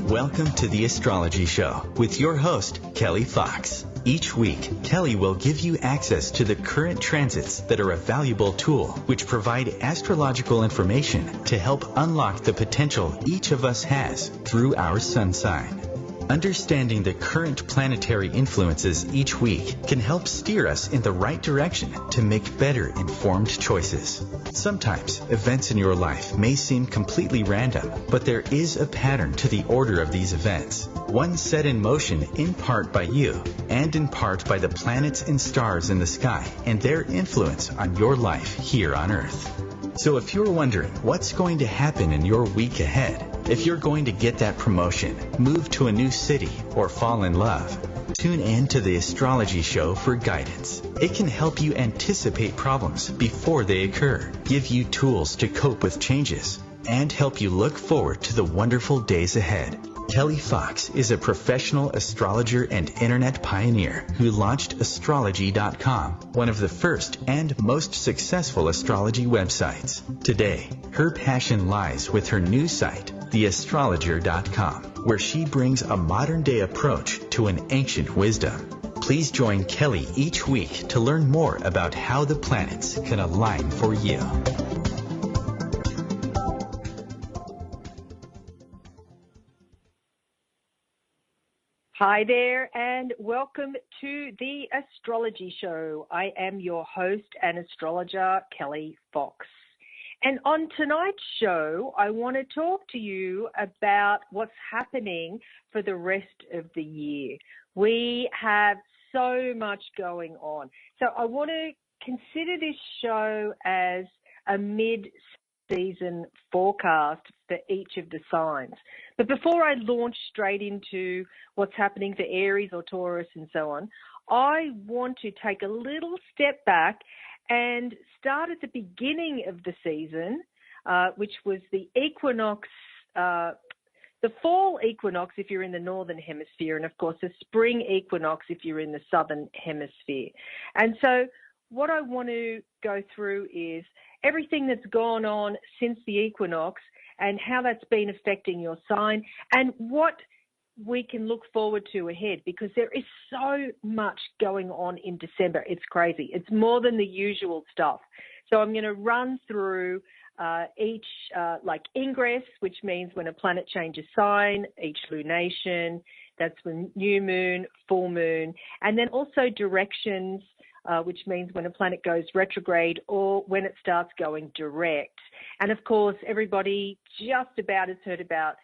Welcome to the Astrology Show with your host, Kelly Fox. Each week, Kelly will give you access to the current transits that are a valuable tool which provide astrological information to help unlock the potential each of us has through our sun sign. Understanding the current planetary influences each week can help steer us in the right direction to make better informed choices. Sometimes events in your life may seem completely random, but there is a pattern to the order of these events, one set in motion in part by you and in part by the planets and stars in the sky and their influence on your life here on Earth. So if you're wondering what's going to happen in your week ahead, if you're going to get that promotion, move to a new city, or fall in love, tune in to the Astrology Show for guidance. It can help you anticipate problems before they occur, give you tools to cope with changes, and help you look forward to the wonderful days ahead. Kelly Fox is a professional astrologer and internet pioneer who launched astrology.com, one of the first and most successful astrology websites. Today, her passion lies with her new site, theastrologer.com, where she brings a modern-day approach to an ancient wisdom. Please join Kelly each week to learn more about how the planets can align for you. Hi there, and welcome to the Astrology Show. I am your host and astrologer, Kelly Fox. And on tonight's show, I want to talk to you about what's happening for the rest of the year. We have so much going on. So I want to consider this show as a mid-season forecast for each of the signs. But before I launch straight into what's happening for Aries or Taurus and so on, I want to take a little step back and start at the beginning of the season, which was the equinox, the fall equinox if you're in the Northern Hemisphere, and of course the spring equinox if you're in the Southern Hemisphere. And so what I want to go through is everything that's gone on since the equinox and how that's been affecting your sign and what we can look forward to ahead, because there is so much going on in December. It's crazy. It's more than the usual stuff. So I'm going to run through each, like ingress, which means when a planet changes sign, each lunation, that's when new moon, full moon, and then also directions, which means when a planet goes retrograde or when it starts going direct. And of course, everybody just about has heard about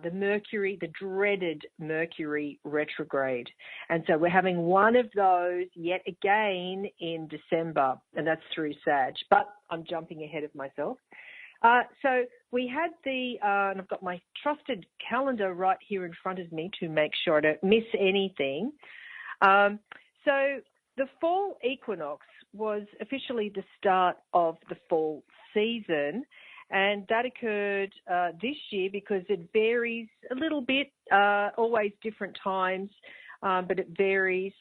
the Mercury, the dreaded Mercury retrograde. And so we're having one of those yet again in December, and that's through Sag. But I'm jumping ahead of myself. So we had and I've got my trusted calendar right here in front of me to make sure I don't miss anything. So the fall equinox was officially the start of the fall season, and that occurred this year because it varies a little bit, always different times, but it varies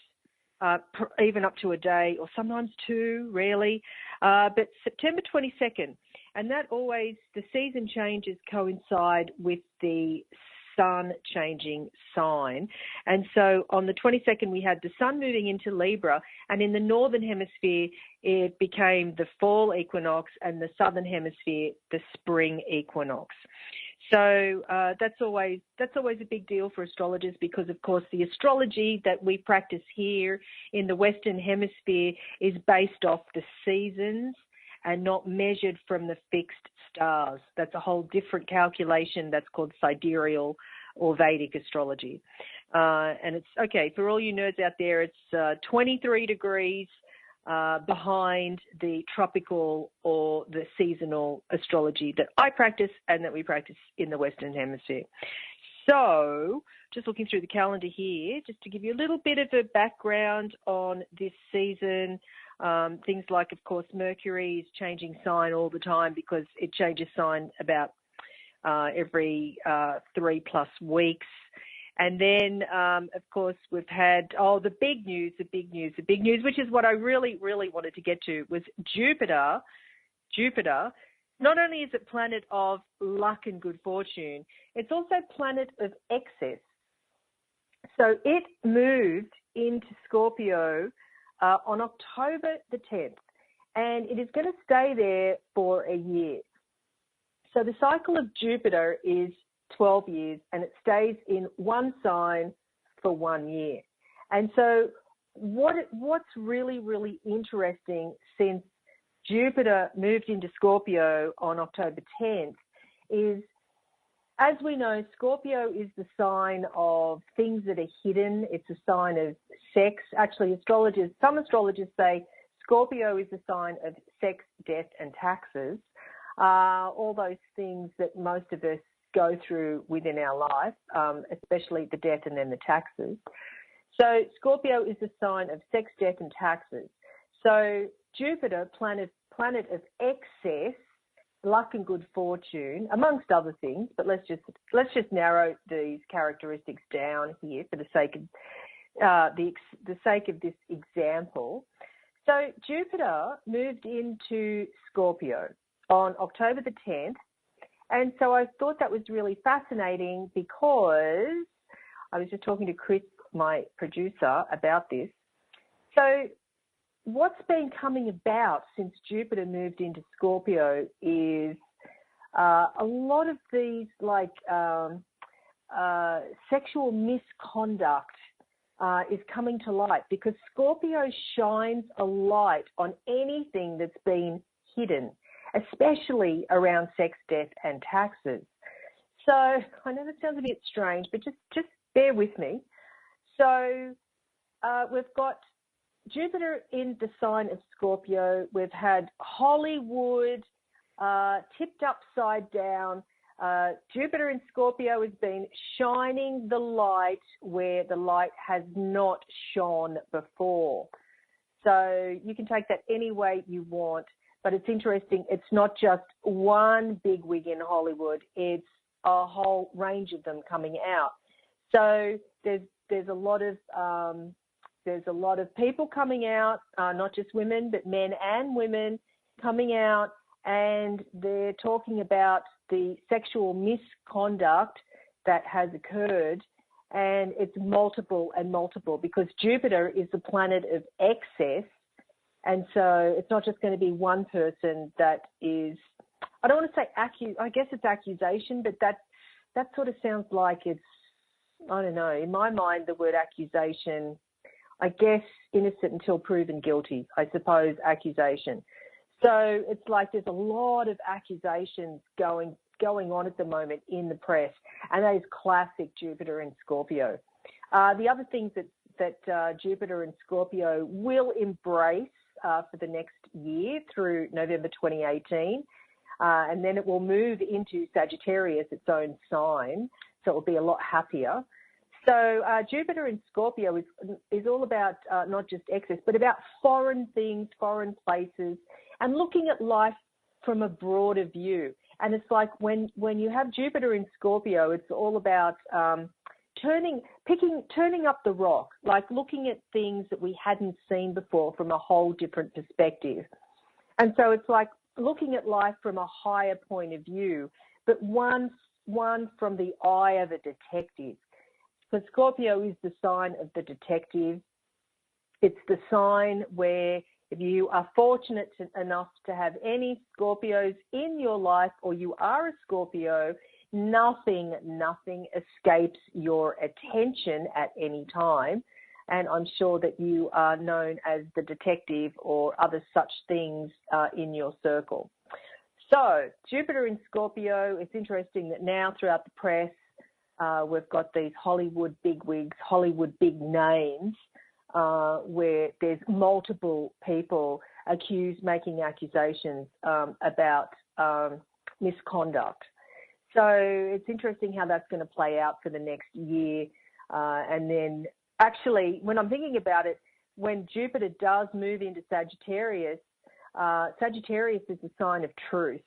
even up to a day or sometimes two, rarely. But September 22nd, and that always, the season changes coincide with the sun changing sign. And so on the 22nd, we had the sun moving into Libra, and in the Northern Hemisphere, it became the fall equinox, and the Southern Hemisphere, the spring equinox. So that's always a big deal for astrologers, because, of course, the astrology that we practice here in the Western Hemisphere is based off the seasons and not measured from the fixed stars. That's a whole different calculation. That's called sidereal or Vedic astrology. And it's, okay, for all you nerds out there, it's 23 degrees behind the tropical or the seasonal astrology that I practice and that we practice in the Western Hemisphere. So just looking through the calendar here, just to give you a little bit of a background on this season, things like, of course, Mercury is changing sign all the time because it changes sign about every 3+ weeks. And then, of course, we've had, the big news, which is what I really, really wanted to get to, was Jupiter. Jupiter, not only is it planet of luck and good fortune, it's also planet of excess. So it moved into Scorpio on October the 10th, and it is going to stay there for a year. So the cycle of Jupiter is 12 years, and it stays in one sign for 1 year. And so what's really, really interesting since Jupiter moved into Scorpio on October 10th is, as we know, Scorpio is the sign of things that are hidden. It's a sign of sex. Actually, some astrologers say Scorpio is a sign of sex, death, and taxes. All those things that most of us go through within our life, especially the death and then the taxes. So Scorpio is a sign of sex, death, and taxes. So Jupiter, planet of excess, luck and good fortune, amongst other things, but let's just narrow these characteristics down here for the sake of this example. So Jupiter moved into Scorpio on October the 10th, and so I thought that was really fascinating because I was just talking to Chris, my producer, about this. So what's been coming about since Jupiter moved into Scorpio is a lot of these sexual misconduct is coming to light, because Scorpio shines a light on anything that's been hidden, especially around sex, death, and taxes. So I know that sounds a bit strange, but just bear with me. So we've got Jupiter in the sign of Scorpio. We've had Hollywood tipped upside down. Jupiter in Scorpio has been shining the light where the light has not shone before. So you can take that any way you want, but it's interesting. It's not just one big wig in Hollywood. It's a whole range of them coming out. So there's a lot of people coming out, not just women, but men and women coming out, and they're talking about the sexual misconduct that has occurred, and it's multiple and multiple, because Jupiter is the planet of excess, and so it's not just going to be one person that is, I don't want to say I guess it's accusation, but that sort of sounds like it's, I don't know, in my mind the word accusation, I guess innocent until proven guilty, I suppose, accusation. So it's like there's a lot of accusations going on at the moment in the press, and that is classic Jupiter in Scorpio. The other things that Jupiter in Scorpio will embrace for the next year through November 2018, and then it will move into Sagittarius, its own sign, so it will be a lot happier. So Jupiter in Scorpio is all about not just excess, but about foreign things, foreign places, and looking at life from a broader view. And it's like when you have Jupiter in Scorpio, it's all about turning up the rock, like looking at things that we hadn't seen before from a whole different perspective. And so it's like looking at life from a higher point of view, but one from the eye of a detective. So Scorpio is the sign of the detective. It's the sign where if you are fortunate enough to have any Scorpios in your life, or you are a Scorpio, nothing escapes your attention at any time. And I'm sure that you are known as the detective or other such things in your circle. So Jupiter in Scorpio, it's interesting that now throughout the press, we've got these Hollywood bigwigs, Hollywood big names, where there's multiple people making accusations about misconduct. So it's interesting how that's going to play out for the next year. And then actually, when I'm thinking about it, when Jupiter does move into Sagittarius, Sagittarius is a sign of truth.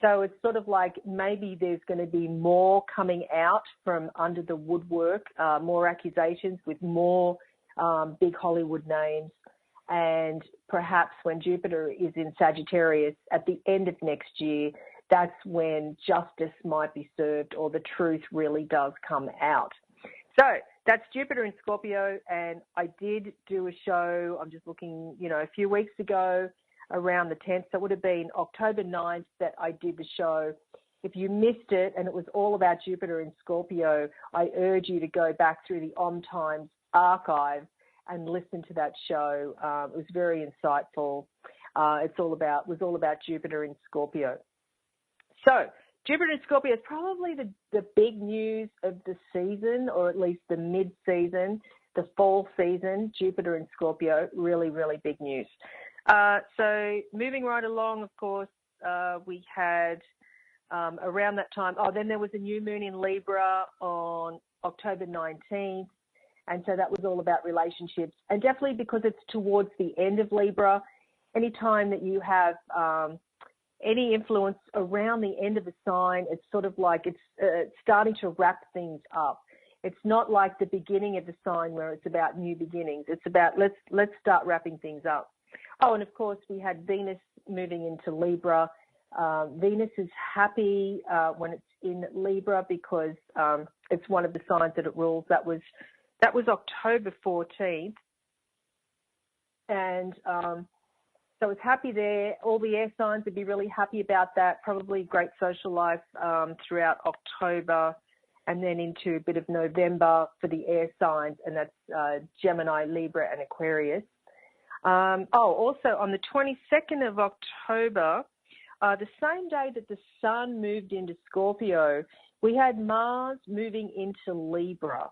So it's sort of like maybe there's going to be more coming out from under the woodwork, more accusations with more big Hollywood names. And perhaps when Jupiter is in Sagittarius at the end of next year, that's when justice might be served or the truth really does come out. So that's Jupiter in Scorpio, and I did do a show, I'm just looking, a few weeks ago around the 10th, so it would have been October 9th that I did the show. If you missed it and it was all about Jupiter in Scorpio, I urge you to go back through the OMTimes archive and listen to that show. It was very insightful. It was all about Jupiter in Scorpio. So Jupiter in Scorpio is probably the big news of the season, or at least the mid-season, the fall season. Jupiter in Scorpio, really, really big news. So moving right along, of course, we had around that time, then there was a new moon in Libra on October 19th. And so that was all about relationships. And definitely because it's towards the end of Libra, anytime that you have any influence around the end of a sign, it's sort of like it's starting to wrap things up. It's not like the beginning of the sign where it's about new beginnings. It's about let's start wrapping things up. Oh, and of course we had Venus moving into Libra. Venus is happy when it's in Libra because it's one of the signs that it rules. That was October 14th. And so it's happy there. All the air signs would be really happy about that. Probably great social life throughout October and then into a bit of November for the air signs, and that's Gemini, Libra, and Aquarius. Also on the 22nd of October, the same day that the Sun moved into Scorpio, we had Mars moving into Libra.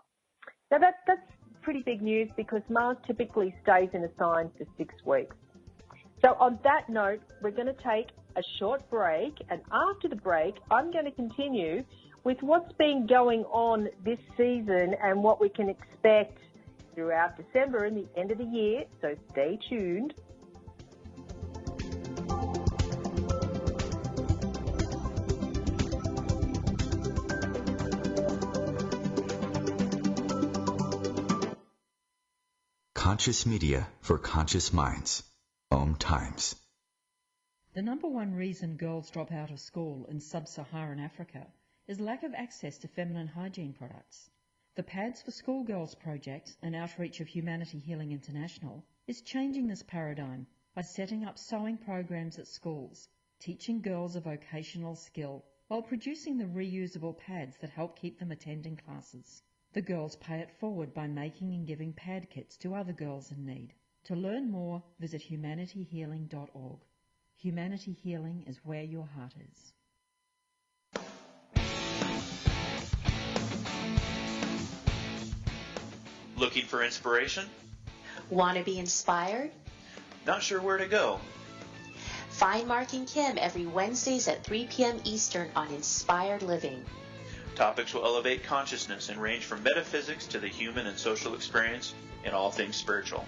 Now that's pretty big news because Mars typically stays in a sign for 6 weeks. So on that note, we're going to take a short break, and after the break, I'm going to continue with what's been going on this season and what we can expect throughout December and the end of the year, so stay tuned. Conscious media for conscious minds. OMTimes. The number one reason girls drop out of school in sub-Saharan Africa is lack of access to feminine hygiene products. The Pads for Schoolgirls project, an outreach of Humanity Healing International, is changing this paradigm by setting up sewing programs at schools, teaching girls a vocational skill while producing the reusable pads that help keep them attending classes. The girls pay it forward by making and giving pad kits to other girls in need. To learn more, visit humanityhealing.org. Humanity Healing is where your heart is. Looking for inspiration? Want to be inspired? Not sure where to go? Find Mark and Kim every Wednesdays at 3 p.m. Eastern on Inspired Living. Topics will elevate consciousness and range from metaphysics to the human and social experience and all things spiritual.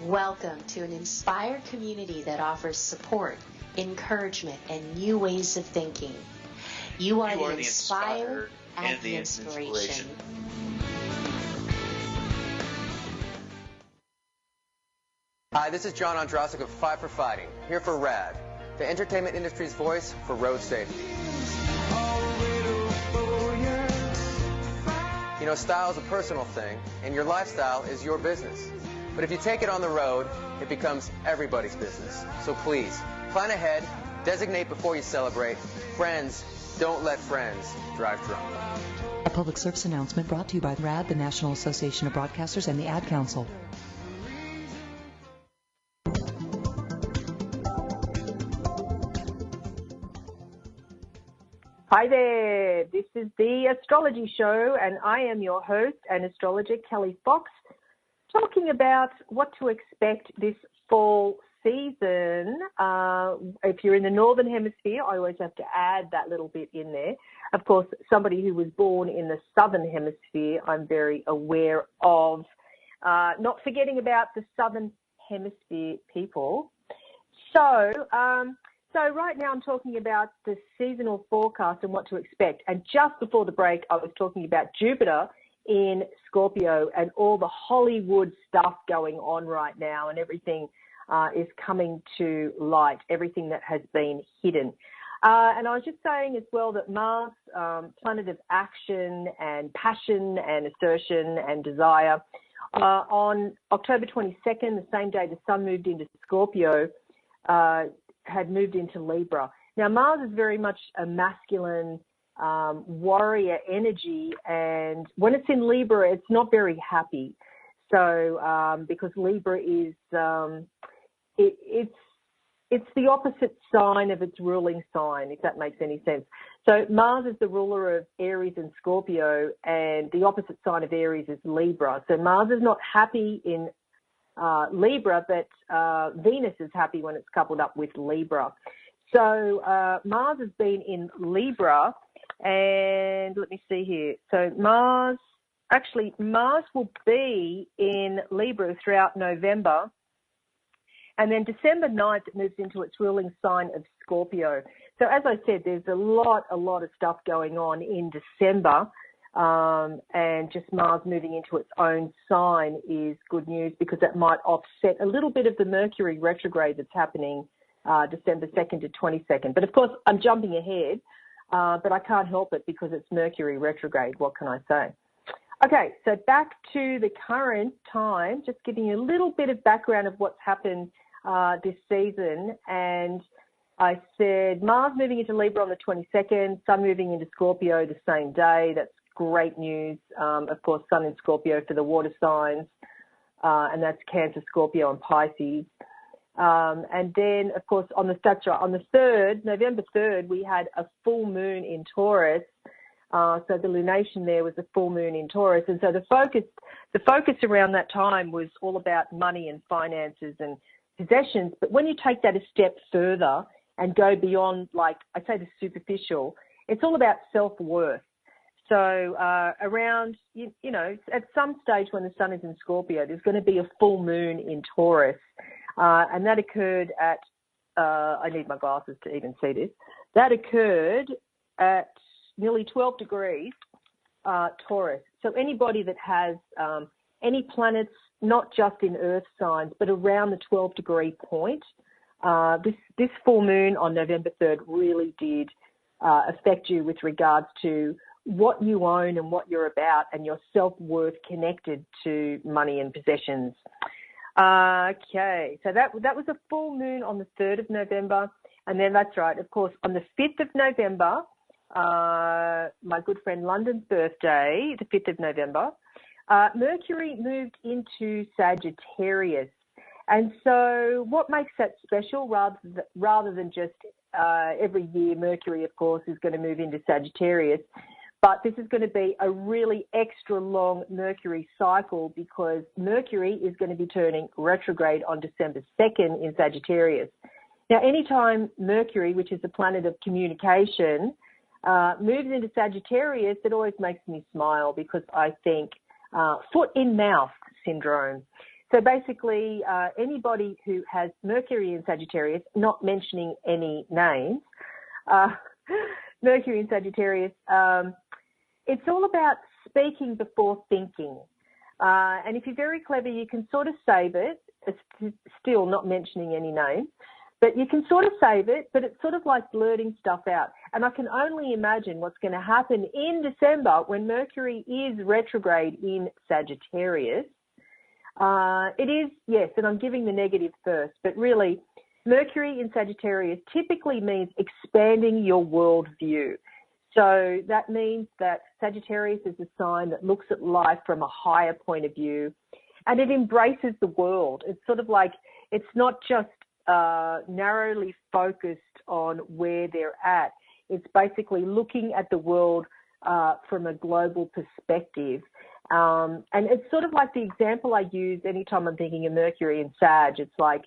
Welcome to an inspired community that offers support, encouragement, and new ways of thinking. You are the inspired and the inspiration. Hi, this is John Ondrasik of Five for Fighting, here for RAD, the entertainment industry's voice for road safety. You know, style is a personal thing, and your lifestyle is your business. But if you take it on the road, it becomes everybody's business. So please, plan ahead, designate before you celebrate. Friends, don't let friends drive drunk. A public service announcement brought to you by RAD, the National Association of Broadcasters, and the Ad Council. Hi there, this is the Astrology Show, and I am your host and astrologer, Kelly Fox, talking about what to expect this fall season. If you're in the Northern Hemisphere, I always have to add that little bit in there. Of course, somebody who was born in the Southern Hemisphere, I'm very aware of. Not forgetting about the Southern Hemisphere people. So So right now I'm talking about the seasonal forecast and what to expect. And just before the break, I was talking about Jupiter in Scorpio and all the Hollywood stuff going on right now, and everything is coming to light, everything that has been hidden. And I was just saying as well that Mars, planet of action and passion and assertion and desire, on October 22nd, the same day the Sun moved into Scorpio, had moved into Libra. Now, Mars is very much a masculine warrior energy, and when it's in Libra, it's not very happy. So, because Libra is, it's the opposite sign of its ruling sign, if that makes any sense. So Mars is the ruler of Aries and Scorpio, and the opposite sign of Aries is Libra. So Mars is not happy in Libra, but Venus is happy when it's coupled up with Libra. So Mars has been in Libra, and let me see here. So Mars will be in Libra throughout November, and then December 9th it moves into its ruling sign of Scorpio. So as I said, there's a lot of stuff going on in December. And just Mars moving into its own sign is good news, because that might offset a little bit of the Mercury retrograde that's happening December 2nd to 22nd. But of course, I'm jumping ahead, but I can't help it because it's Mercury retrograde. What can I say? Okay, so back to the current time, just giving you a little bit of background of what's happened this season. And I said Mars moving into Libra on the 22nd, Sun moving into Scorpio the same day. That's great news. Of course, Sun in Scorpio for the water signs, and that's Cancer, Scorpio, and Pisces. And then, of course, on the 3rd, November 3rd, we had a full moon in Taurus. So the lunation there was a full moon in Taurus, and so the focus around that time was all about money and finances and possessions. But when you take that a step further and go beyond, like I say, the superficial, it's all about self-worth. So around, you know, at some stage when the Sun is in Scorpio, there's going to be a full moon in Taurus. And that occurred at, I need my glasses to even see this, that occurred at nearly 12 degrees Taurus. So anybody that has any planets, not just in Earth signs, but around the 12 degree point, this full moon on November 3rd really did affect you with regards to what you own and what you're about, and your self-worth connected to money and possessions. Okay, so that was a full moon on the 3rd of November. And then that's right, of course, on the 5th of November, my good friend London's birthday, the 5th of November, Mercury moved into Sagittarius. And so what makes that special, rather than just every year Mercury, of course, is going to move into Sagittarius, but this is going to be a really extra long Mercury cycle, because Mercury is going to be turning retrograde on December 2nd in Sagittarius. Now, anytime Mercury, which is the planet of communication, moves into Sagittarius, it always makes me smile, because I think foot in mouth syndrome. So basically, anybody who has Mercury in Sagittarius, not mentioning any names, Mercury in Sagittarius, it's all about speaking before thinking. And if you're very clever, you can sort of save it, still not mentioning any names, but you can sort of save it, but it's sort of like blurting stuff out. And I can only imagine what's going to happen in December when Mercury is retrograde in Sagittarius. It is, yes, and I'm giving the negative first, but really Mercury in Sagittarius typically means expanding your worldview. So that means that Sagittarius is a sign that looks at life from a higher point of view, and it embraces the world. It's sort of like, it's not just narrowly focused on where they're at. It's basically looking at the world from a global perspective. And it's sort of like the example I use anytime I'm thinking of Mercury and Sag. It's like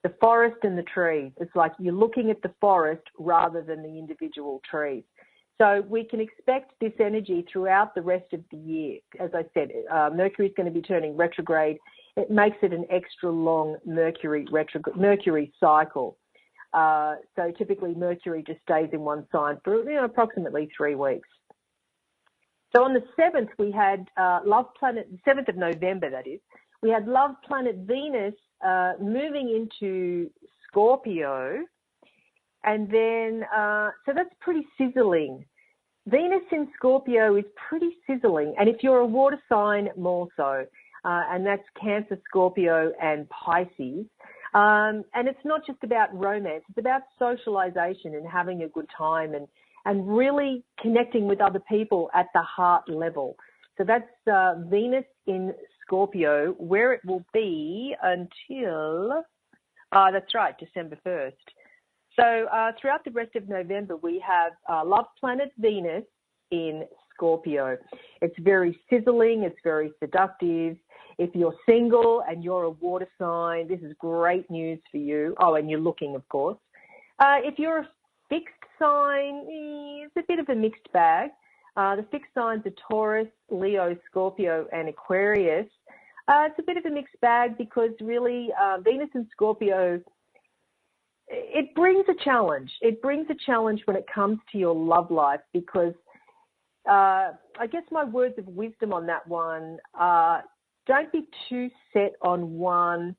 the forest and the trees. It's like you're looking at the forest rather than the individual trees. So we can expect this energy throughout the rest of the year. As I said, Mercury is going to be turning retrograde. It makes it an extra long Mercury cycle. So typically Mercury just stays in one sign for approximately 3 weeks. So on the 7th, we had Love Planet, the 7th of November, that is, we had Love Planet Venus moving into Scorpio. And then, so that's pretty sizzling. Venus in Scorpio is pretty sizzling. And if you're a water sign, more so. And that's Cancer, Scorpio, and Pisces. And it's not just about romance. It's about socialization and having a good time and really connecting with other people at the heart level. So that's Venus in Scorpio, where it will be until, that's right, December 1st. So throughout the rest of November, we have Love Planet Venus in Scorpio. It's very sizzling. It's very seductive. If you're single and you're a water sign, this is great news for you. Oh, and you're looking, of course. If you're a fixed sign, it's a bit of a mixed bag. The fixed signs are Taurus, Leo, Scorpio, and Aquarius. It's a bit of a mixed bag because really Venus in Scorpio, it brings a challenge. It brings a challenge when it comes to your love life because I guess my words of wisdom on that one are don't be too set on one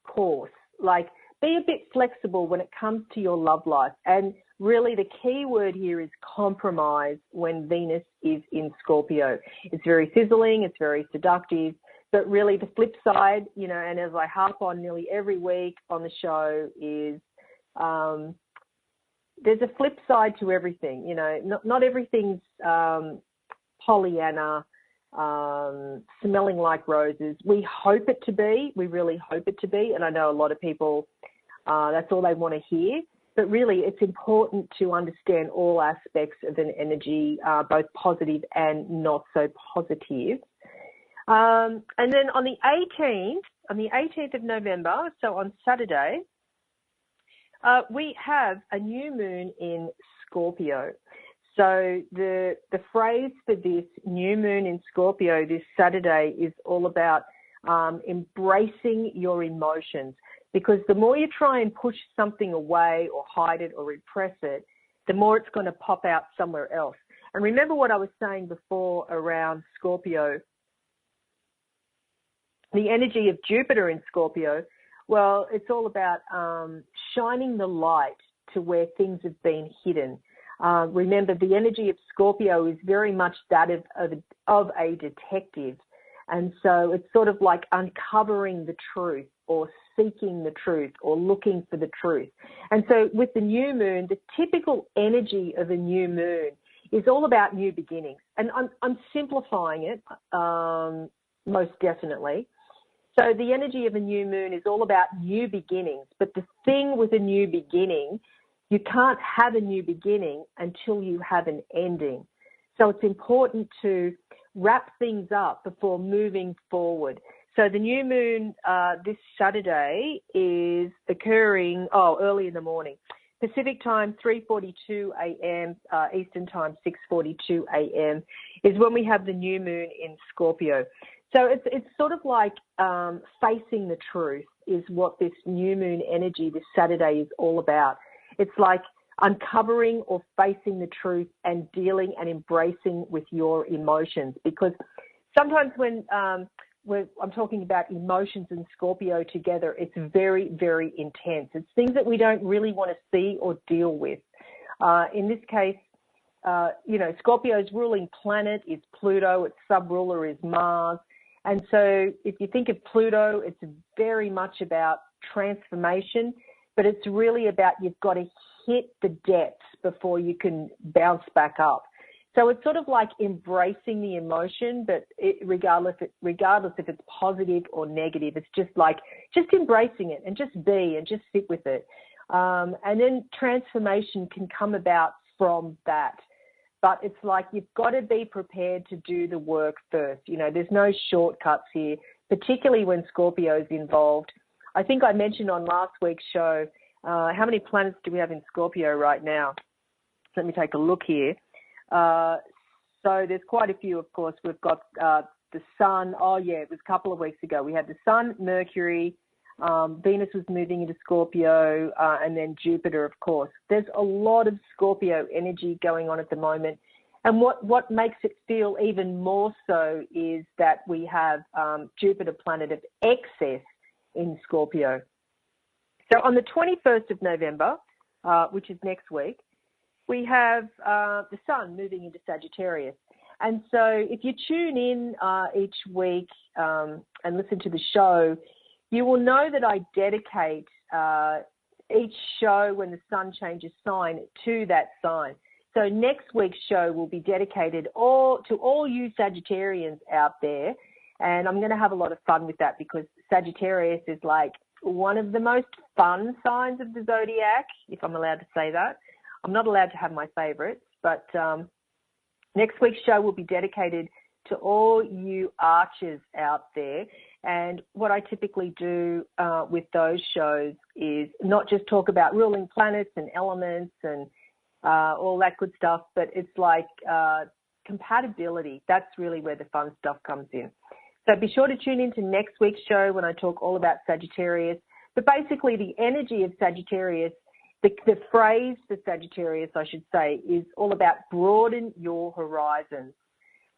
course. Like, be a bit flexible when it comes to your love life. And really the key word here is compromise when Venus is in Scorpio. It's very sizzling, it's very seductive, but really the flip side, and as I harp on nearly every week on the show is there's a flip side to everything. Not everything's Pollyanna, smelling like roses. We hope it to be. We really hope it to be. And I know a lot of people, that's all they want to hear. But really, it's important to understand all aspects of an energy, both positive and not so positive. And then on the 18th of November, so on Saturday, we have a new moon in Scorpio. So the phrase for this new moon in Scorpio this Saturday is all about embracing your emotions, because the more you try and push something away or hide it or repress it, the more it's going to pop out somewhere else. And remember what I was saying before around Scorpio, the energy of Jupiter in Scorpio. Well, it's all about shining the light to where things have been hidden. Remember, the energy of Scorpio is very much that of a detective. And so it's sort of like uncovering the truth or seeking the truth or looking for the truth. And so with the new moon, the typical energy of a new moon is all about new beginnings. And I'm simplifying it most definitely. So the energy of a new moon is all about new beginnings. But the thing with a new beginning, you can't have a new beginning until you have an ending. So it's important to wrap things up before moving forward. So the new moon this Saturday is occurring early in the morning. Pacific time, 3:42 a.m., Eastern time, 6:42 a.m. is when we have the new moon in Scorpio. So it's sort of like facing the truth is what this new moon energy this Saturday is all about. It's like uncovering or facing the truth and dealing and embracing with your emotions, because sometimes when I'm talking about emotions and Scorpio together, it's very, very intense. It's things that we don't really want to see or deal with. In this case, Scorpio's ruling planet is Pluto. Its sub-ruler is Mars. And so if you think of Pluto, it's very much about transformation, but it's really about you've got to hit the depths before you can bounce back up. So it's sort of like embracing the emotion, but regardless if it's positive or negative, it's just embracing it and just be and just sit with it. And then transformation can come about from that. But it's like you've got to be prepared to do the work first. There's no shortcuts here, particularly when Scorpio's involved. I think I mentioned on last week's show, how many planets do we have in Scorpio right now? Let me take a look here. So there's quite a few, of course. We've got the Sun. Oh, yeah, it was a couple of weeks ago. We had the Sun, Mercury, Venus was moving into Scorpio, and then Jupiter, of course. There's a lot of Scorpio energy going on at the moment. And what makes it feel even more so is that we have Jupiter, planet of excess, in Scorpio. So on the 21st of November, which is next week, we have the Sun moving into Sagittarius. And so if you tune in each week and listen to the show, you will know that I dedicate each show when the Sun changes sign to that sign. So next week's show will be dedicated to all you Sagittarians out there. And I'm going to have a lot of fun with that because Sagittarius is like one of the most fun signs of the zodiac, if I'm allowed to say that. I'm not allowed to have my favorites, but next week's show will be dedicated to all you archers out there. And what I typically do with those shows is not just talk about ruling planets and elements and all that good stuff, but it's like compatibility. That's really where the fun stuff comes in. So be sure to tune in to next week's show when I talk all about Sagittarius. But basically the energy of Sagittarius, the phrase for Sagittarius, I should say, is all about broaden your horizons.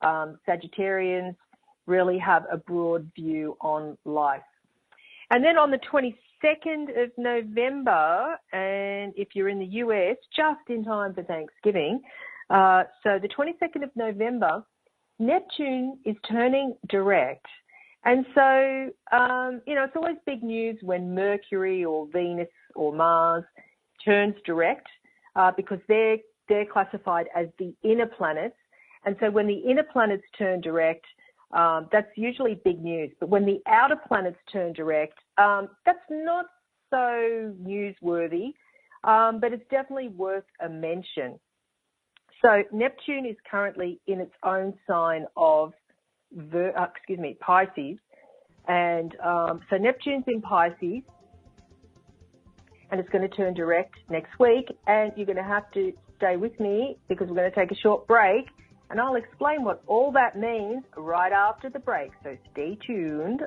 Sagittarians really have a broad view on life. And then on the 22nd of November, and if you're in the US, just in time for Thanksgiving, so the 22nd of November, Neptune is turning direct. And so, it's always big news when Mercury or Venus or Mars turns direct because they're classified as the inner planets. And so when the inner planets turn direct, that's usually big news. But when the outer planets turn direct, that's not so newsworthy, but it's definitely worth a mention. So Neptune is currently in its own sign of Pisces. And so Neptune's in Pisces, and it's going to turn direct next week. And you're going to have to stay with me because we're going to take a short break. And I'll explain what all that means right after the break. So stay tuned.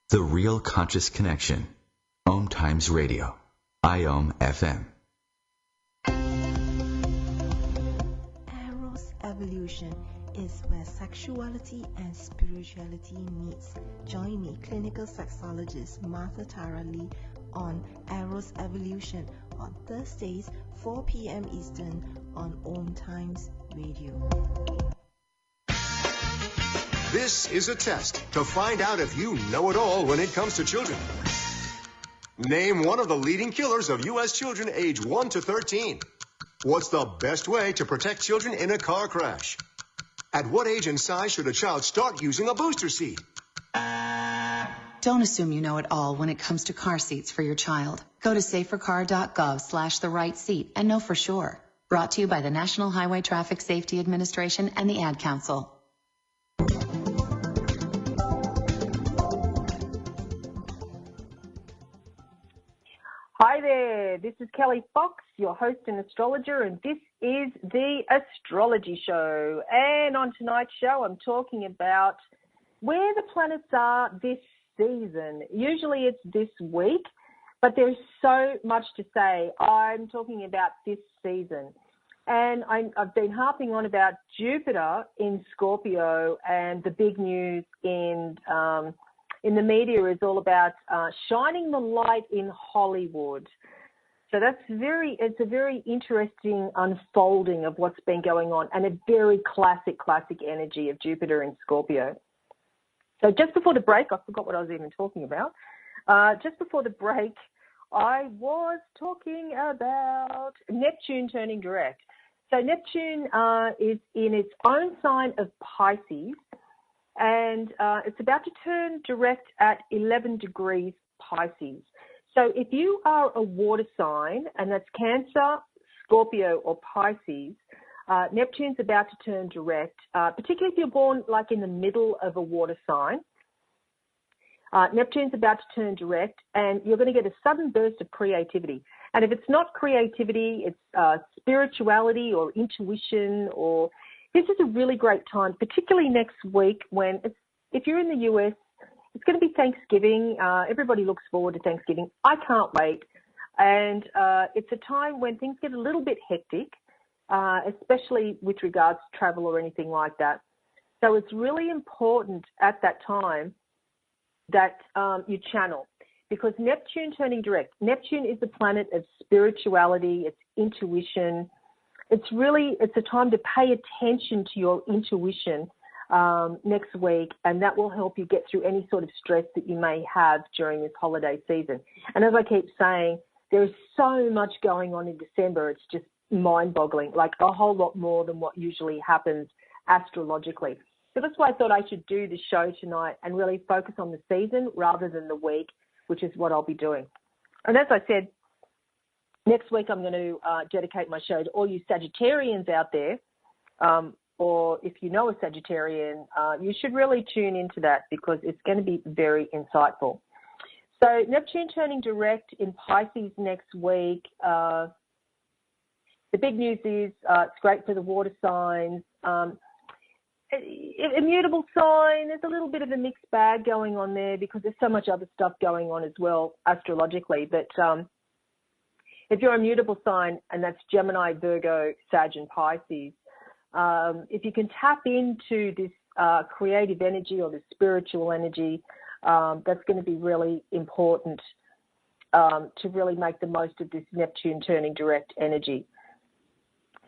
The Real Conscious Connection. OMTimes Radio. IOM FM. Evolution is where sexuality and spirituality meets. Join me, clinical sexologist Martha Tara Lee, on Eros Evolution on Thursdays, 4 p.m. Eastern on OMTimes Radio. This is a test to find out if you know it all when it comes to children. Name one of the leading killers of U.S. children age 1 to 13. What's the best way to protect children in a car crash? At what age and size should a child start using a booster seat? Don't assume you know it all when it comes to car seats for your child. Go to safercar.gov/the-right-seat and know for sure. Brought to you by the National Highway Traffic Safety Administration and the Ad Council. Hi there, this is Kelly Fox, your host and astrologer, and this is the Astrology Show. And on tonight's show, I'm talking about where the planets are this season. Usually it's this week, but there's so much to say. I'm talking about this season. And I've been harping on about Jupiter in Scorpio, and the big news in the media is all about shining the light in Hollywood. So it's a very interesting unfolding of what's been going on, and a very classic energy of Jupiter in Scorpio. So just before the break, I forgot what I was even talking about. Just before the break, I was talking about Neptune turning direct. So Neptune is in its own sign of Pisces, and it's about to turn direct at 11 degrees Pisces. So if you are a water sign, and that's Cancer, Scorpio, or Pisces, Neptune's about to turn direct, particularly if you're born like in the middle of a water sign. Neptune's about to turn direct, and you're going to get a sudden burst of creativity. And if it's not creativity, it's spirituality or intuition, or this is a really great time, particularly next week when if you're in the US, it's going to be Thanksgiving. Everybody looks forward to Thanksgiving. I can't wait. And it's a time when things get a little bit hectic, especially with regards to travel or anything like that. So it's really important at that time that you channel, because Neptune turning direct. Neptune is the planet of spirituality, it's intuition. It's a time to pay attention to your intuition next week, and that will help you get through any sort of stress that you may have during this holiday season. And as I keep saying, there is so much going on in December, it's just mind-boggling, like a whole lot more than what usually happens astrologically. So that's why I thought I should do the show tonight and really focus on the season rather than the week, which is what I'll be doing. And as I said, next week I'm going to dedicate my show to all you Sagittarians out there, or if you know a Sagittarian, you should really tune into that because it's going to be very insightful. So Neptune turning direct in Pisces next week. The big news is it's great for the water signs. Immutable sign, there's a little bit of a mixed bag going on there because there's so much other stuff going on as well astrologically. But if you're a mutable sign, and that's Gemini, Virgo, Sag, and Pisces, if you can tap into this creative energy or the spiritual energy, that's going to be really important to really make the most of this Neptune turning direct energy.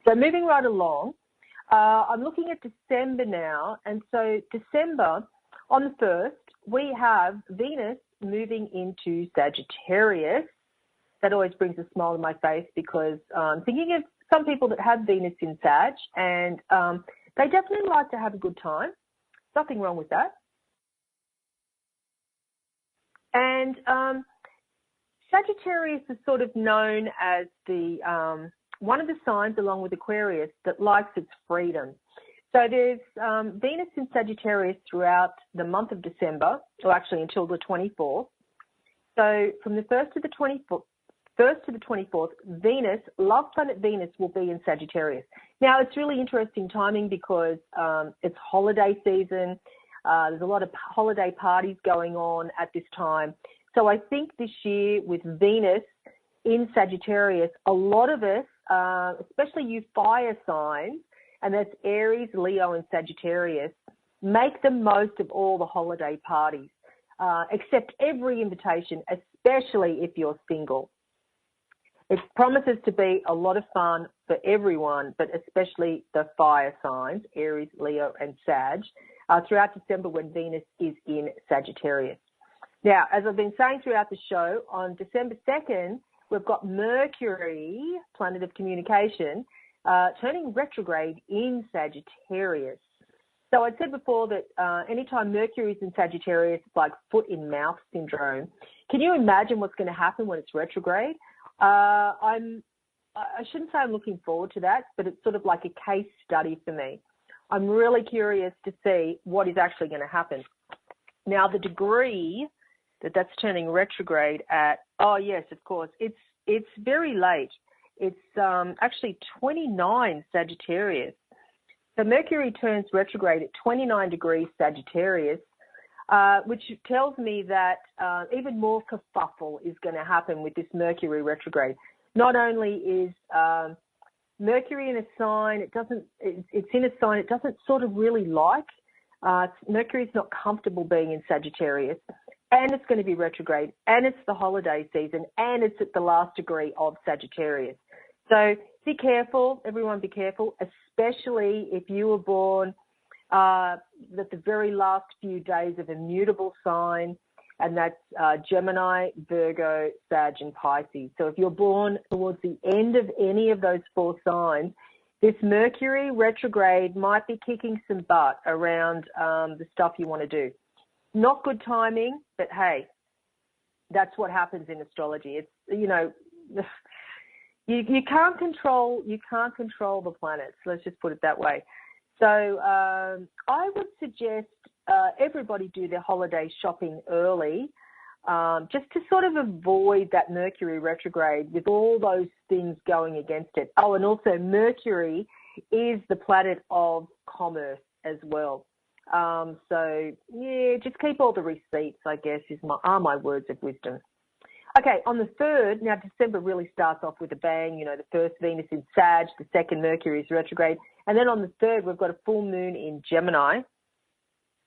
So moving right along, I'm looking at December now, and so December, on the 1st, we have Venus moving into Sagittarius. That always brings a smile to my face because I'm thinking of some people that have Venus in Sag, and they definitely like to have a good time. Nothing wrong with that. And Sagittarius is sort of known as the one of the signs, along with Aquarius, that likes its freedom. So there's Venus in Sagittarius throughout the month of December, or actually until the 24th. So from the 1st to the 24th, Venus, love planet Venus, will be in Sagittarius. Now, it's really interesting timing because it's holiday season. There's a lot of holiday parties going on at this time. So I think this year with Venus in Sagittarius, a lot of us, especially you fire signs, and that's Aries, Leo, and Sagittarius, make the most of all the holiday parties. Accept every invitation, especially if you're single. It promises to be a lot of fun for everyone, but especially the fire signs, Aries, Leo, and Sag, throughout December when Venus is in Sagittarius. Now, as I've been saying throughout the show, on December 2nd, we've got Mercury, planet of communication, turning retrograde in Sagittarius. So I said before that anytime Mercury is in Sagittarius, it's like foot in mouth syndrome. Can you imagine what's going to happen when it's retrograde? I shouldn't say I'm looking forward to that, but it's sort of like a case study for me. I'm really curious to see what is actually going to happen. Now, the degree that's turning retrograde at, oh yes, of course, it's very late. It's actually 29 Sagittarius. So Mercury turns retrograde at 29 degrees Sagittarius, which tells me that even more kerfuffle is going to happen with this Mercury retrograde. Not only is Mercury in a sign, it's in a sign it doesn't sort of really like. Mercury's not comfortable being in Sagittarius, and it's going to be retrograde, and it's the holiday season, and it's at the last degree of Sagittarius. So be careful, everyone be careful, especially if you were born at the very last few days of a mutable sign, and that's Gemini, Virgo, Sag, and Pisces. So if you're born towards the end of any of those four signs, this Mercury retrograde might be kicking some butt around the stuff you want to do. Not good timing, but hey, that's what happens in astrology. It's, you know, you can't control the planets. Let's just put it that way. So I would suggest everybody do their holiday shopping early, just to sort of avoid that Mercury retrograde with all those things going against it. Oh, and also Mercury is the planet of commerce as well. So, yeah, just keep all the receipts, I guess, are my words of wisdom. Okay, on the 3rd, now December really starts off with a bang. You know, the first Venus in Sag, the second Mercury is retrograde. And then on the 3rd, we've got a full moon in Gemini.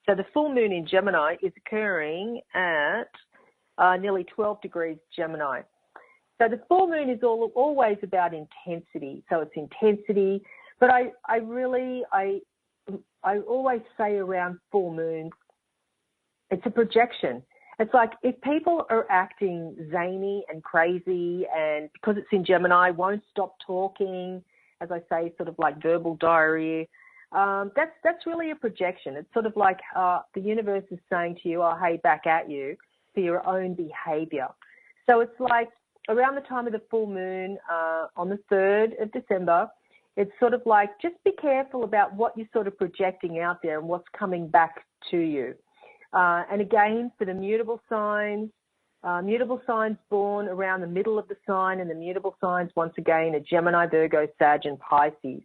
So the full moon in Gemini is occurring at nearly 12 degrees Gemini. So the full moon is always about intensity. So it's intensity. But I always say around full moons, it's a projection. It's like if people are acting zany and crazy and because it's in Gemini, won't stop talking, as I say, sort of like verbal diarrhea, that's really a projection. It's sort of like the universe is saying to you, oh, hey, back at you for your own behavior. So it's like around the time of the full moon on the 3rd of December, it's sort of like just be careful about what you're sort of projecting out there and what's coming back to you. And again, for the mutable signs born around the middle of the sign, and the mutable signs, once again, are Gemini, Virgo, Sag, and Pisces.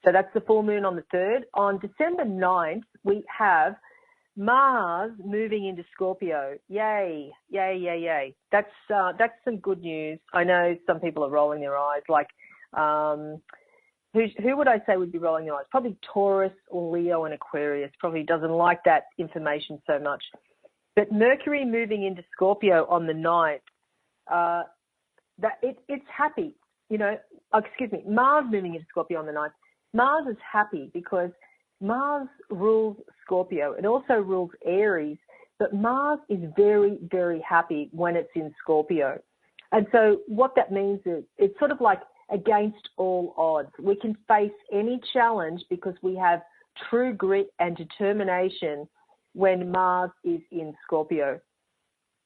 So that's the full moon on the 3rd. On December 9th, we have Mars moving into Scorpio. Yay, yay, yay, yay. That's some good news. I know some people are rolling their eyes, like, who would I say would be rolling their eyes? Probably Taurus or Leo and Aquarius. Probably doesn't like that information so much. But Mercury moving into Scorpio on the 9th, it's happy. You know, Mars moving into Scorpio on the 9th. Mars is happy because Mars rules Scorpio. It also rules Aries. But Mars is very, very happy when it's in Scorpio. And so what that means is it's sort of like against all odds. We can face any challenge because we have true grit and determination when Mars is in Scorpio.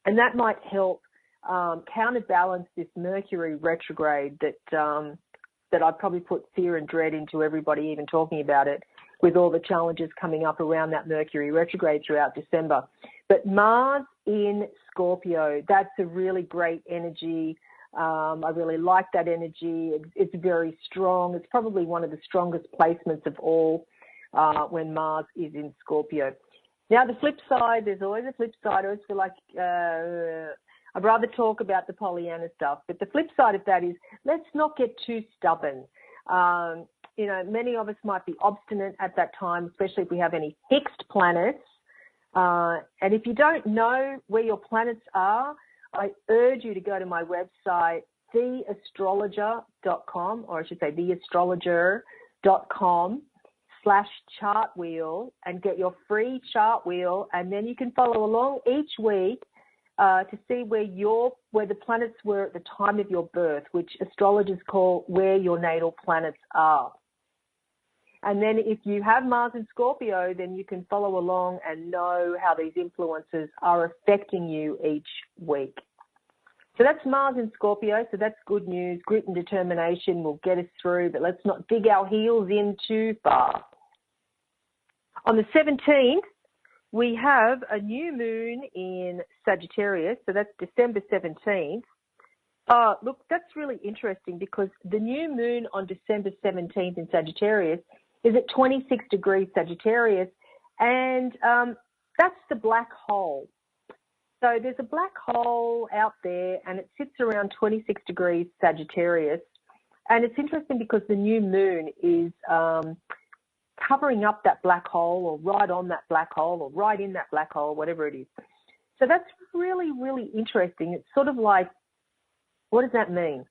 And that might help counterbalance this Mercury retrograde that I probably put fear and dread into everybody even talking about it, with all the challenges coming up around that Mercury retrograde throughout December. But Mars in Scorpio, that's a really great energy. I really like that energy. It's very strong. It's probably one of the strongest placements of all when Mars is in Scorpio. Now, the flip side, there's always a flip side. I always feel like I'd rather talk about the Pollyanna stuff. But the flip side of that is let's not get too stubborn. You know, many of us might be obstinate at that time, especially if we have any fixed planets. And if you don't know where your planets are, I urge you to go to my website, theastrologer.com, or I should say theastrologer.com/chart wheel, and get your free chart wheel. And then you can follow along each week to see where the planets were at the time of your birth, which astrologers call where your natal planets are. And then if you have Mars in Scorpio, then you can follow along and know how these influences are affecting you each week. So that's Mars in Scorpio, so that's good news. Grit and determination will get us through, but let's not dig our heels in too far. On the 17th, we have a new moon in Sagittarius, so that's December 17th. Look, that's really interesting because the new moon on December 17th in Sagittarius is at 26 degrees Sagittarius, and that's the black hole. So there's a black hole out there, and it sits around 26 degrees Sagittarius. And it's interesting because the new moon is covering up that black hole, or right on that black hole, or right in that black hole, whatever it is. So that's really, really interesting. It's sort of like, what does that mean?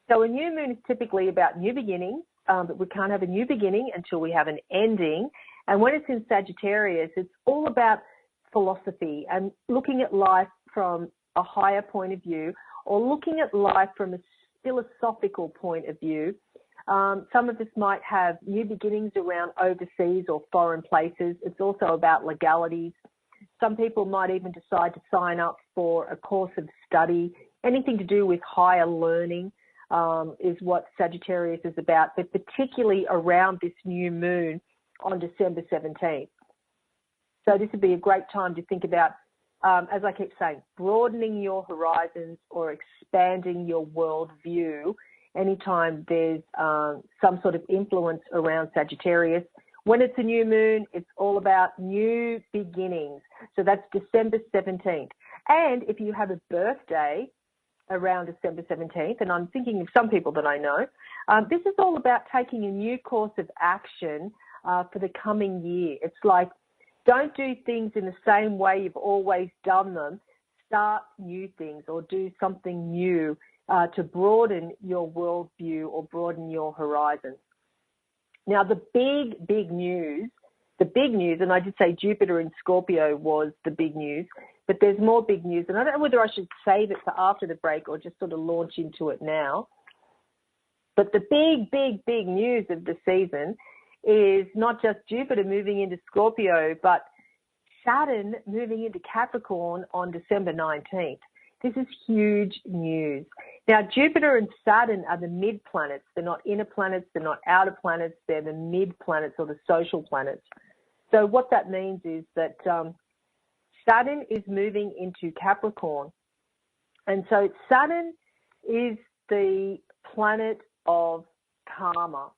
So a new moon is typically about new beginnings, but we can't have a new beginning until we have an ending. And when it's in Sagittarius, it's all about philosophy and looking at life from a higher point of view, or looking at life from a philosophical point of view. Some of us might have new beginnings around overseas or foreign places. It's also about legalities. Some people might even decide to sign up for a course of study. Anything to do with higher learning is what Sagittarius is about, but particularly around this new moon on December 17th. So this would be a great time to think about, as I keep saying, broadening your horizons or expanding your worldview anytime there's some sort of influence around Sagittarius. When it's a new moon, it's all about new beginnings. So that's December 17th. And if you have a birthday around December 17th, and I'm thinking of some people that I know, this is all about taking a new course of action for the coming year. It's like, don't do things in the same way you've always done them. Start new things or do something new to broaden your worldview or broaden your horizons. Now, the big news, and I did say Jupiter in Scorpio was the big news, but there's more big news, and I don't know whether I should save it for after the break or just sort of launch into it now. But the big news of the season is not just Jupiter moving into Scorpio, but Saturn moving into Capricorn on December 19th. This is huge news. Now, Jupiter and Saturn are the mid-planets. They're not inner planets. They're not outer planets. They're the mid-planets or the social planets. So what that means is that Saturn is moving into Capricorn. And so Saturn is the planet of karma.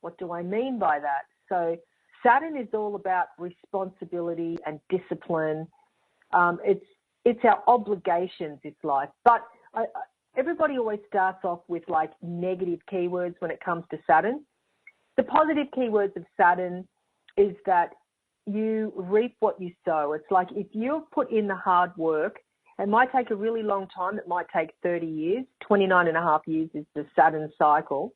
What do I mean by that? So Saturn is all about responsibility and discipline. It's our obligations, it's like. But everybody always starts off with like negative keywords when it comes to Saturn. The positive keywords of Saturn is that you reap what you sow. It's like if you've put in the hard work, it might take a really long time. It might take 30 years. 29 and a half years is the Saturn cycle.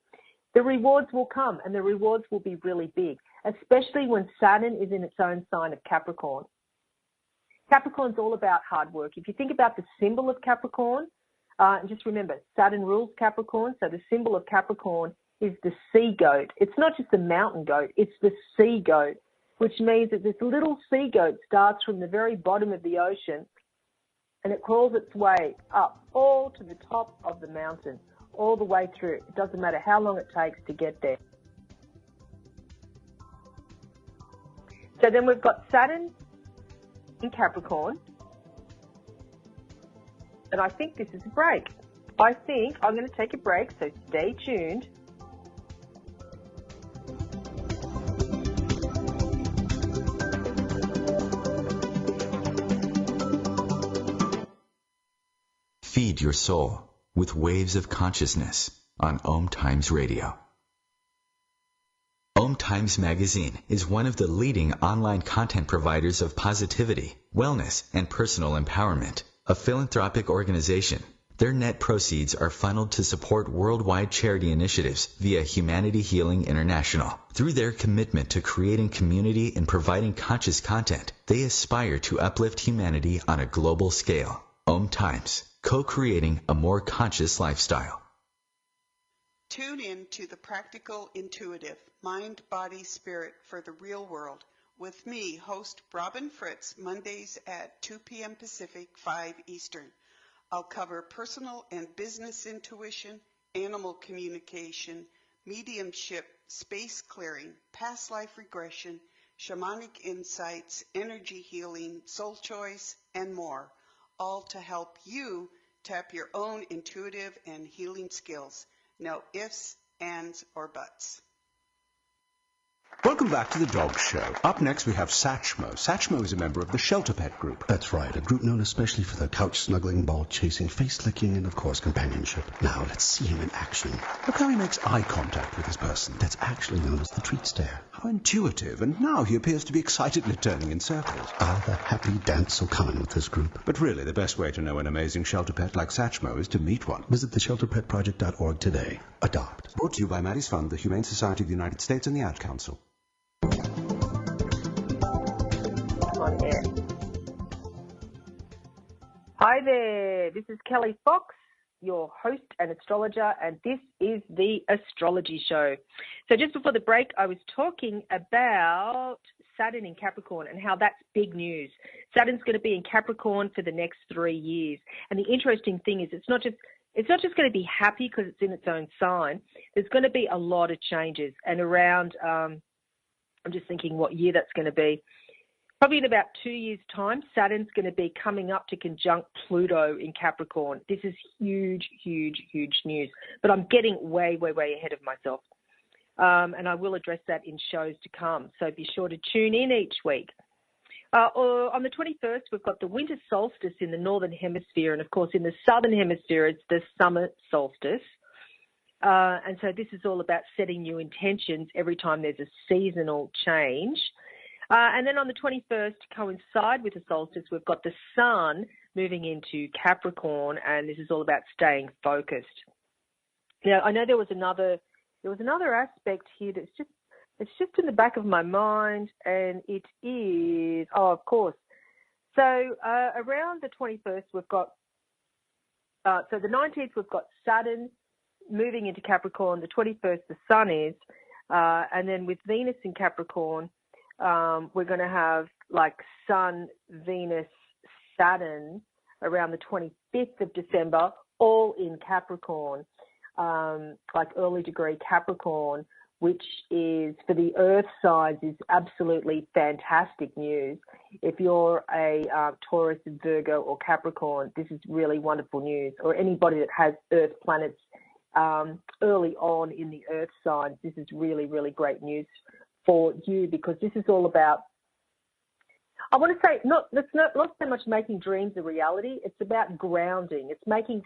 The rewards will come, and the rewards will be really big, especially when Saturn is in its own sign of Capricorn. Capricorn's all about hard work. If you think about the symbol of Capricorn, and just remember, Saturn rules Capricorn, so the symbol of Capricorn is the sea goat. It's not just the mountain goat, it's the sea goat, which means that this little sea goat starts from the very bottom of the ocean and it crawls its way up all to the top of the mountain, all the way through. It doesn't matter how long it takes to get there. So then we've got Saturn in Capricorn, and I think this is a break. I think I'm going to take a break, so stay tuned. Feed your soul with waves of consciousness on OMTimes Radio. OMTimes Magazine is one of the leading online content providers of positivity, wellness, and personal empowerment. A philanthropic organization, their net proceeds are funneled to support worldwide charity initiatives via Humanity Healing International. Through their commitment to creating community and providing conscious content, they aspire to uplift humanity on a global scale. OMTimes, co-creating a more conscious lifestyle. Tune in to The Practical Intuitive, Mind, Body, Spirit for the Real World with me, host Robin Fritz, Mondays at 2 p.m. Pacific, 5 Eastern. I'll cover personal and business intuition, animal communication, mediumship, space clearing, past life regression, shamanic insights, energy healing, soul choice, and more, all to help you tap your own intuitive and healing skills. No ifs, ands, or buts. Welcome back to the Dog Show. Up next we have Satchmo. Satchmo is a member of the Shelter Pet Group. That's right, a group known especially for their couch-snuggling, ball-chasing, face-licking, and of course companionship. Now let's see him in action. Look how he makes eye contact with his person. That's actually known as the treat stare. How intuitive, and now he appears to be excitedly turning in circles. Ah, the happy dance so common with this group. But really, the best way to know an amazing shelter pet like Satchmo is to meet one. Visit theshelterpetproject.org today. Adopt. Brought to you by Maddie's Fund, the Humane Society of the United States, and the Ad Council. On air. Hi there, this is Kelly Fox, your host and astrologer, and this is the Astrology Show. So just before the break, I was talking about Saturn in Capricorn and how that's big news. Saturn's going to be in Capricorn for the next 3 years. And the interesting thing is it's not just going to be happy because it's in its own sign. There's going to be a lot of changes. And around, I'm just thinking what year that's going to be. probably in about 2 years' time, Saturn's going to be coming up to conjunct Pluto in Capricorn. This is huge, huge, huge news. But I'm getting way, way, way ahead of myself. And I will address that in shows to come. So be sure to tune in each week. On the 21st, we've got the Winter Solstice in the Northern Hemisphere. And, of course, in the Southern Hemisphere, it's the Summer Solstice. And so this is all about setting new intentions every time there's a seasonal change. And then on the 21st, to coincide with the solstice, we've got the Sun moving into Capricorn, and this is all about staying focused. Now, I know there was another aspect here that's just in the back of my mind, and it is, of course. So around the 21st, we've got, so the 19th, we've got Saturn moving into Capricorn. The 21st, the Sun is, and then with Venus in Capricorn, we're going to have like Sun, Venus, Saturn around the 25th of December, all in Capricorn, like early degree Capricorn, which is for the Earth signs is absolutely fantastic news. If you're a Taurus, Virgo, or Capricorn, this is really wonderful news. Or anybody that has Earth planets early on in the Earth signs, this is really, really great news for you, because this is all about, I want to say, it's not so much making dreams a reality. It's about grounding. It's making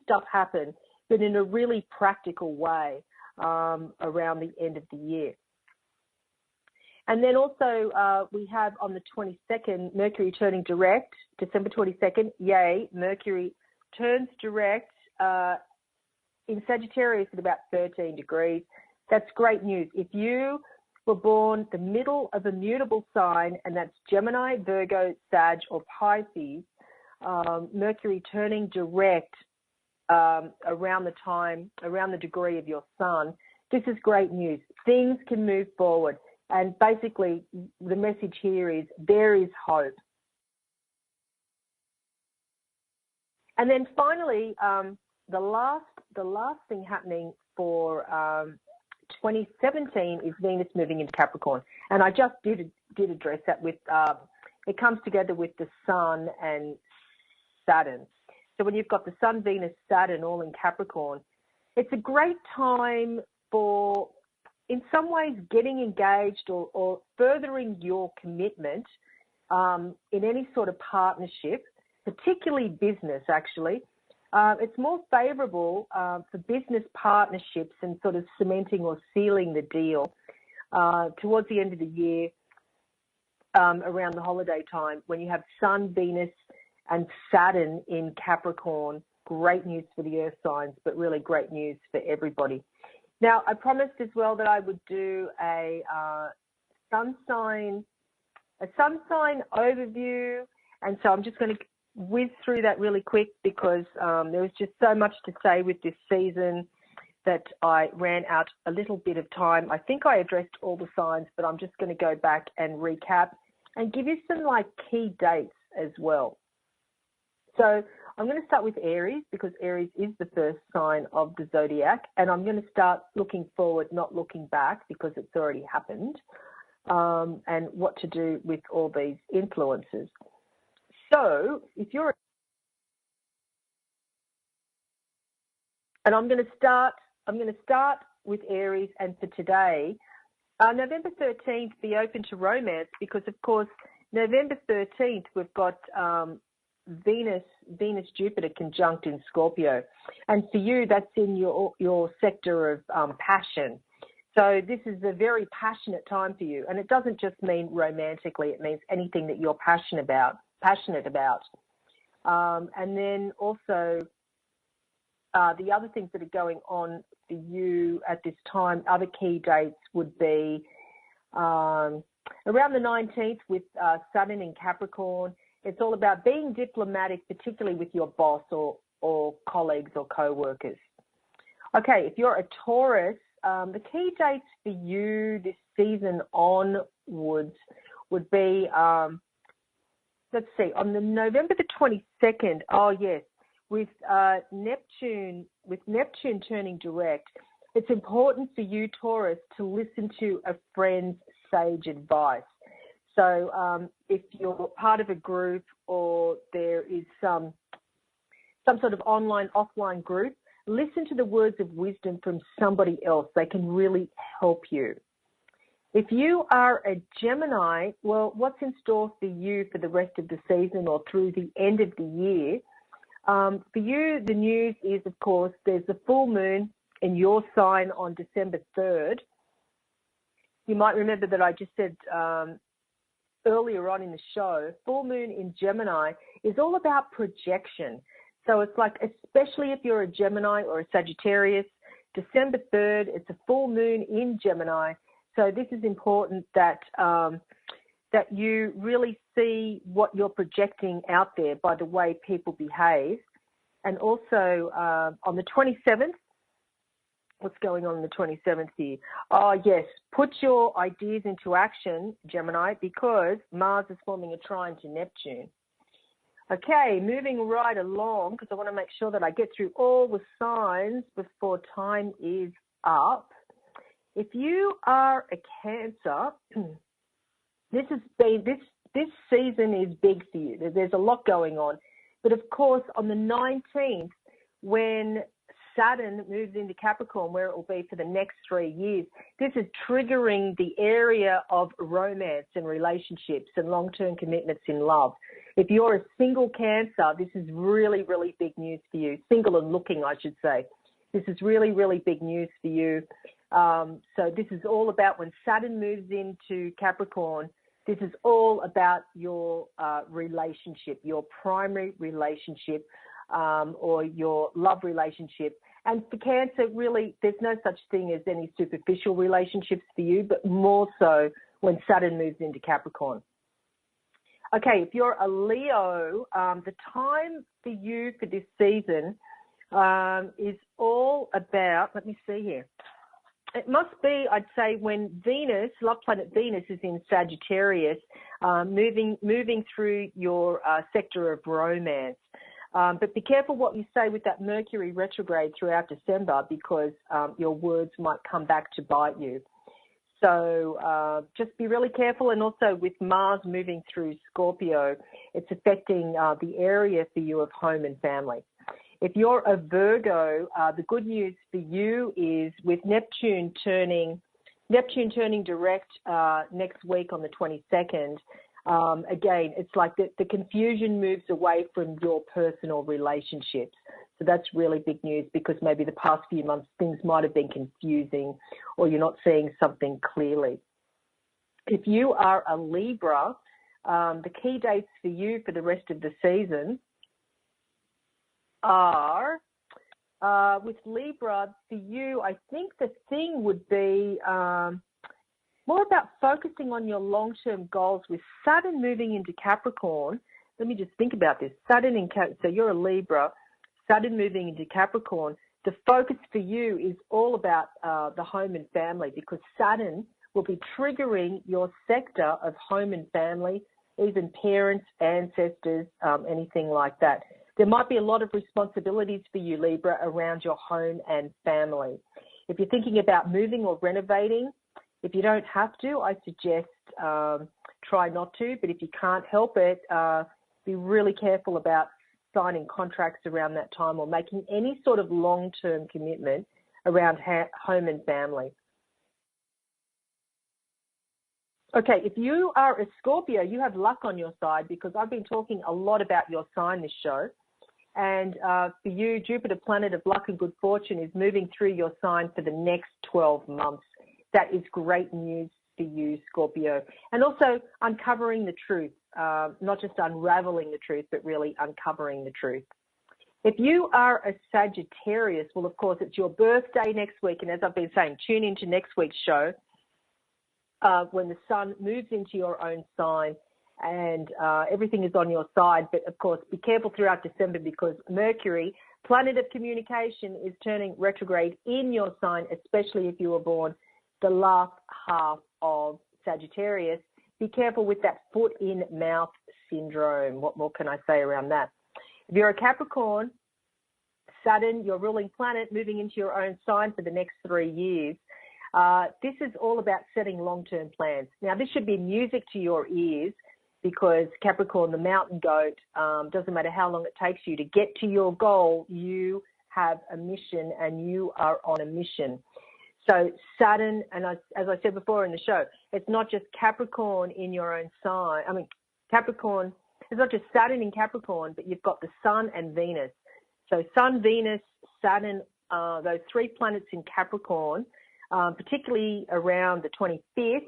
stuff happen, but in a really practical way around the end of the year. And then also we have on the 22nd, Mercury turning direct, December 22nd. Yay, Mercury turns direct in Sagittarius at about 13 degrees. That's great news. If you were born the middle of a mutable sign, and that's Gemini, Virgo, Sag, or Pisces, Mercury turning direct around the degree of your sun, this is great news. Things can move forward. And basically, the message here is there is hope. And then finally, the last thing happening for 2017 is Venus moving into Capricorn. And I just did address that with, it comes together with the Sun and Saturn. So when you've got the Sun, Venus, Saturn all in Capricorn, it's a great time for, in some ways, getting engaged or furthering your commitment in any sort of partnership, particularly business, actually. It's more favourable for business partnerships and sort of cementing or sealing the deal towards the end of the year, around the holiday time, when you have Sun, Venus, and Saturn in Capricorn. Great news for the Earth signs, but really great news for everybody. Now, I promised as well that I would do a sun sign overview, and so I'm just going to whiz through that really quick, because there was just so much to say with this season that I ran out a little bit of time. I think I addressed all the signs, but I'm just going to go back and recap and give you some like key dates as well. So I'm going to start with Aries, because Aries is the first sign of the zodiac, and I'm going to start looking forward, not looking back, because it's already happened, and what to do with all these influences. So if you're, and I'm going to start with Aries, and for today, November 13th, be open to romance, because of course November 13th we've got Venus, Jupiter conjunct in Scorpio, and for you that's in your sector of passion. So this is a very passionate time for you, and it doesn't just mean romantically; it means anything that you're passionate about. And then also the other things that are going on for you at this time, other key dates would be around the 19th with Saturn in Capricorn. It's all about being diplomatic, particularly with your boss or colleagues or co-workers. Okay, if you're a Taurus, the key dates for you this season onwards would be, let's see, on the November the 22nd, oh yes, with Neptune turning direct, it's important for you, Taurus, to listen to a friend's sage advice. So if you're part of a group or there is some sort of online, offline group, listen to the words of wisdom from somebody else. They can really help you. If you are a Gemini, well, what's in store for you for the rest of the season or through the end of the year? For you, the news is, of course, there's a full moon in your sign on December 3rd. You might remember that I just said earlier on in the show, full moon in Gemini is all about projection. So it's like, especially if you're a Gemini or a Sagittarius, December 3rd, it's a full moon in Gemini. So this is important that that you really see what you're projecting out there by the way people behave. And also on the 27th, what's going on the 27th here? Oh, yes, put your ideas into action, Gemini, because Mars is forming a trine to Neptune. Okay, moving right along, because I want to make sure that I get through all the signs before time is up. If you are a Cancer, this season is big for you. There's a lot going on. But of course, on the 19th, when Saturn moves into Capricorn, where it will be for the next 3 years, this is triggering the area of romance and relationships and long-term commitments in love. If you're a single Cancer, this is really, really big news for you. Single and looking, I should say. This is really, really big news for you. So this is all about when Saturn moves into Capricorn, this is all about your relationship, your primary relationship or your love relationship. And for Cancer, really, there's no such thing as any superficial relationships for you, but more so when Saturn moves into Capricorn. Okay, if you're a Leo, the time for you for this season is all about, let me see here. It must be, I'd say, when Venus, love planet Venus, is in Sagittarius, moving through your sector of romance. But be careful what you say with that Mercury retrograde throughout December, because your words might come back to bite you. So just be really careful. And also with Mars moving through Scorpio, it's affecting the area for you of home and family. If you're a Virgo, the good news for you is with Neptune turning direct next week on the 22nd, again, it's like the confusion moves away from your personal relationships. So that's really big news, because maybe the past few months things might have been confusing or you're not seeing something clearly. If you are a Libra, the key dates for you for the rest of the season are, with Libra, for you, I think the thing would be more about focusing on your long-term goals. With Saturn moving into Capricorn, let me just think about this. So you're a Libra, Saturn moving into Capricorn, the focus for you is all about the home and family, because Saturn will be triggering your sector of home and family, even parents, ancestors, anything like that. There might be a lot of responsibilities for you, Libra, around your home and family. If you're thinking about moving or renovating, if you don't have to, I suggest try not to. But if you can't help it, be really careful about signing contracts around that time or making any sort of long-term commitment around home and family. Okay, if you are a Scorpio, you have luck on your side, because I've been talking a lot about your sign this show. And for you, Jupiter, planet of luck and good fortune, is moving through your sign for the next 12 months. That is great news for you, Scorpio. And also uncovering the truth, not just unraveling the truth, but really uncovering the truth. If you are a Sagittarius, well, of course, it's your birthday next week. And as I've been saying, tune into next week's show when the sun moves into your own sign and everything is on your side. But, of course, be careful throughout December, because Mercury, planet of communication, is turning retrograde in your sign, especially if you were born the last half of Sagittarius. Be careful with that foot-in-mouth syndrome. What more can I say around that? If you're a Capricorn, Saturn, your ruling planet, moving into your own sign for the next 3 years. This is all about setting long-term plans. Now, this should be music to your ears because Capricorn, the mountain goat, doesn't matter how long it takes you to get to your goal, you have a mission and you are on a mission. So Saturn, and as I said before in the show, it's not just Capricorn in your own sign. I mean, Capricorn, it's not just Saturn in Capricorn, but you've got the Sun and Venus. So Sun, Venus, Saturn, those three planets in Capricorn, particularly around the 25th,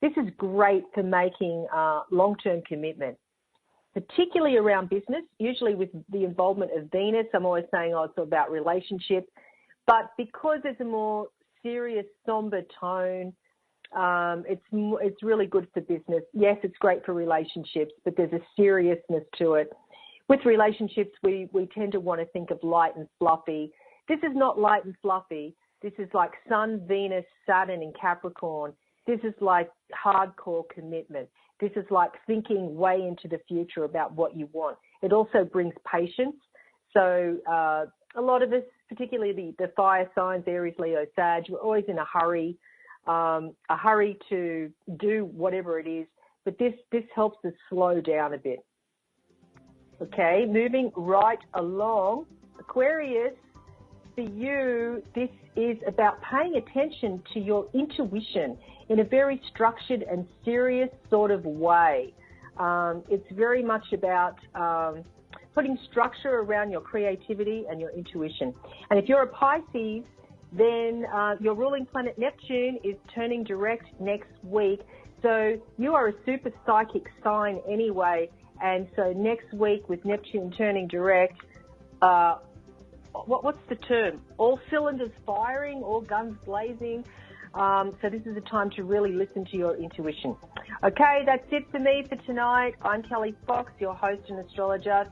this is great for making long-term commitment, particularly around business, usually with the involvement of Venus. I'm always saying, it's about relationships. But because there's a more serious, somber tone, it's really good for business. Yes, it's great for relationships, but there's a seriousness to it. With relationships, we tend to want to think of light and fluffy. This is not light and fluffy. This is like Sun, Venus, Saturn in Capricorn. This is like hardcore commitment. This is like thinking way into the future about what you want. It also brings patience. So a lot of us, particularly the fire signs, Aries, Leo, Sag, we're always in a hurry to do whatever it is. But this helps us slow down a bit. Okay, moving right along. Aquarius, for you, this is about paying attention to your intuition in a very structured and serious sort of way. It's very much about putting structure around your creativity and your intuition. And if you're a Pisces, then your ruling planet Neptune is turning direct next week. So you are a super psychic sign anyway. And so next week with Neptune turning direct, what's the term? All cylinders firing, all guns blazing. So this is a time to really listen to your intuition. Okay, that's it for me for tonight. I'm Kelly Fox, your host and astrologer.